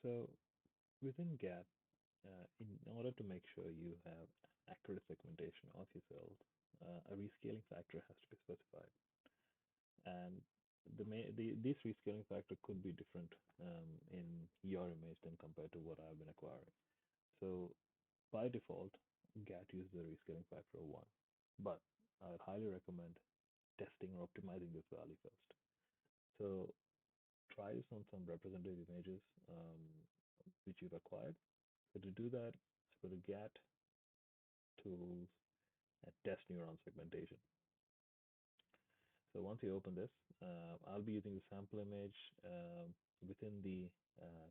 So within GAP, in order to make sure you have accurate segmentation of your cells, a rescaling factor has to be specified. And this rescaling factor could be different in your image than compared to what I've been acquiring. So by default, GAT uses a rescaling factor of 1, but I would highly recommend testing or optimizing this value first. So try this on some representative images which you've acquired. So to do that, go to GAT, Tools, and Test Neuron Segmentation. So once you open this, I'll be using the sample image within the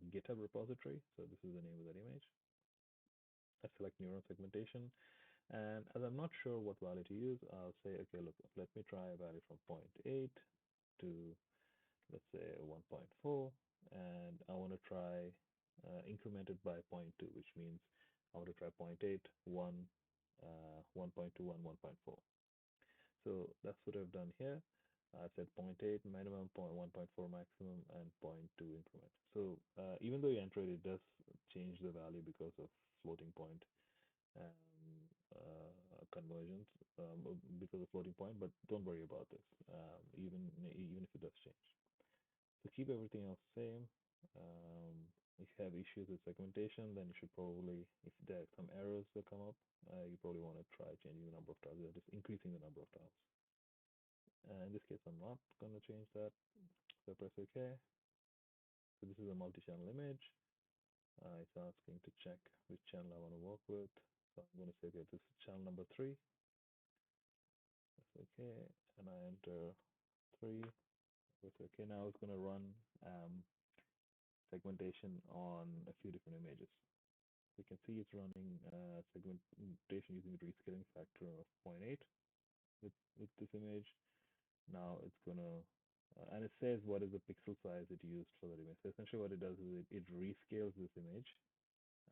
GitHub repository. So this is the name of that image. I select neuron segmentation. And as I'm not sure what value to use, I'll say, okay, look, let me try a value from 0.8 to, let's say, 1.4. And I want to try incremented by 0.2, which means I want to try 0.8, 1, 1.2, 1.4. So that's what I've done here. I said 0.8 minimum, 1.4 maximum, and 0.2 increment. So even though you enter it, it does change the value because of floating point conversions, because of floating point, but don't worry about this, even if it does change. So keep everything else same. If you have issues with segmentation, then you should probably, if there are some errors that come up, you probably want to try changing the number of tiles, or just increasing the number of tiles. In this case, I'm not going to change that. So press OK. So this is a multi-channel image. It's asking to check which channel I want to work with. So I'm going to say, okay, this is channel number 3. That's OK. And I enter 3. That's OK. Now it's going to run segmentation on a few different images. You can see it's running segmentation using the rescaling factor of 0.8 with this image. Now it's going to, and it says what is the pixel size it used for that image. So essentially what it does is it rescales this image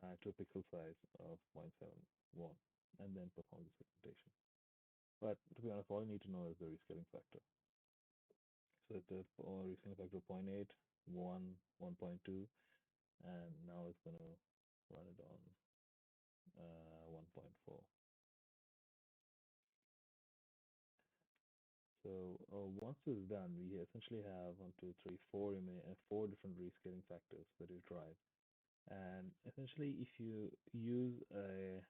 to a pixel size of 0.71 and then performs the segmentation. But to be honest, all you need to know is the rescaling factor. So the rescaling factor of 0.8, 1, 1.2, and now it's going to run it on 1.4. So once this is done, we essentially have 1, 2, 3, 4 different rescaling factors that you tried. And essentially, if you use a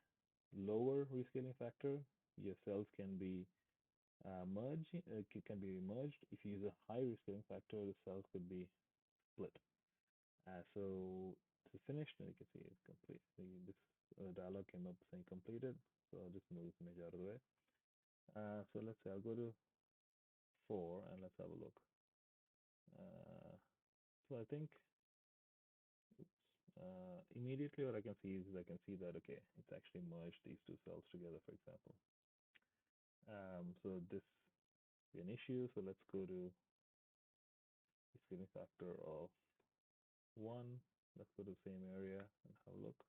lower rescaling factor, your cells can be merged. If you use a high rescaling factor, the cells could be split. So to finish, you can see it's complete. This dialog came up saying completed. So I'll just move this image out of the way. So let's say I'll go to 4 and let's have a look. So I think immediately what I can see is I can see that, okay, it's actually merged these two cells together, for example. So this is an issue. So let's go to the scaling factor of 1. Let's go to the same area and have a look.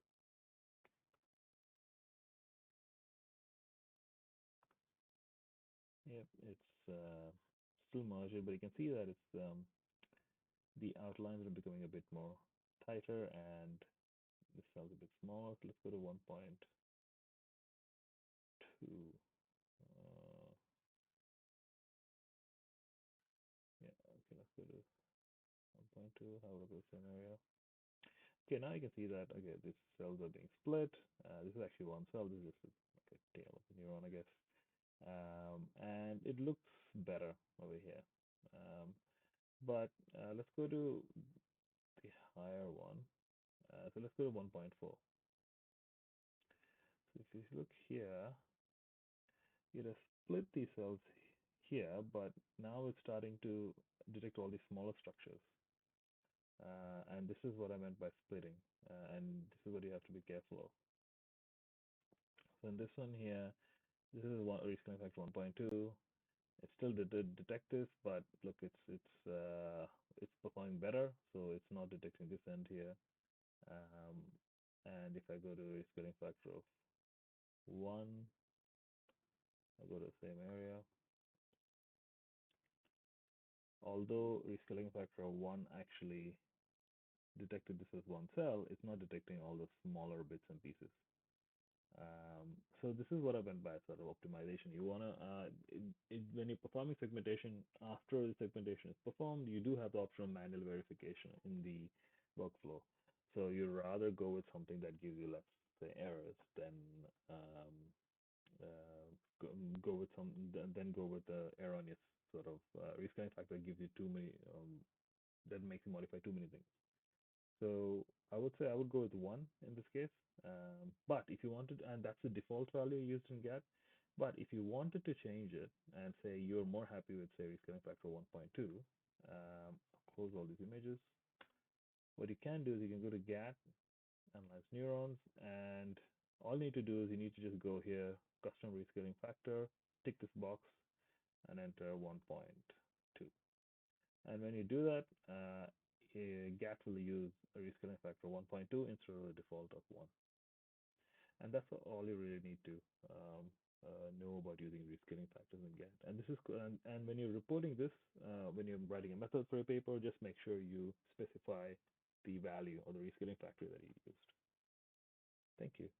Yep, it's still merged, but you can see that it's the outlines are becoming a bit more tighter and the cell's a bit smaller. So let's go to 1.2. Yeah, okay, let's go to 1.2. Have a look at the same area. Okay, now you can see that, okay, these cells are being split. This is actually one cell. This is just like a tail of a neuron, I guess. And it looks better over here. But let's go to the higher one. So let's go to 1.4. So if you look here, it has split these cells here, but now it's starting to detect all these smaller structures. And this is what I meant by splitting. And this is what you have to be careful of. So in this one here, this is one rescaling factor 1.2. It still detect this, but look, it's performing better, so it's not detecting this end here. And if I go to rescaling factor of 1, I go to the same area. Although rescaling factor of 1 actually detected this as one cell, it's not detecting all the smaller bits and pieces. So this is what I meant by sort of optimization. You wanna when you're performing segmentation, after the segmentation is performed, you do have the option of manual verification in the workflow. So you'd rather go with something that gives you less, say, errors than go with then go with the erroneous sort of rescaling factor gives you too many that makes you modify too many things. So I would say I would go with one in this case. But if you wanted, and that's the default value used in GAT, but if you wanted to change it and say you're more happy with, say, rescaling factor 1.2, close all these images. What you can do is you can go to GAT, analyze neurons, and all you need to do is you need to just go here, custom rescaling factor, tick this box, and enter 1.2. And when you do that, GAT will use a rescaling factor 1.2 instead of the default of 1. And that's all you really need to know about using rescaling factors in GAT. And this is and when you're reporting this, when you're writing a method for a paper, just make sure you specify the value or the rescaling factor that you used. Thank you.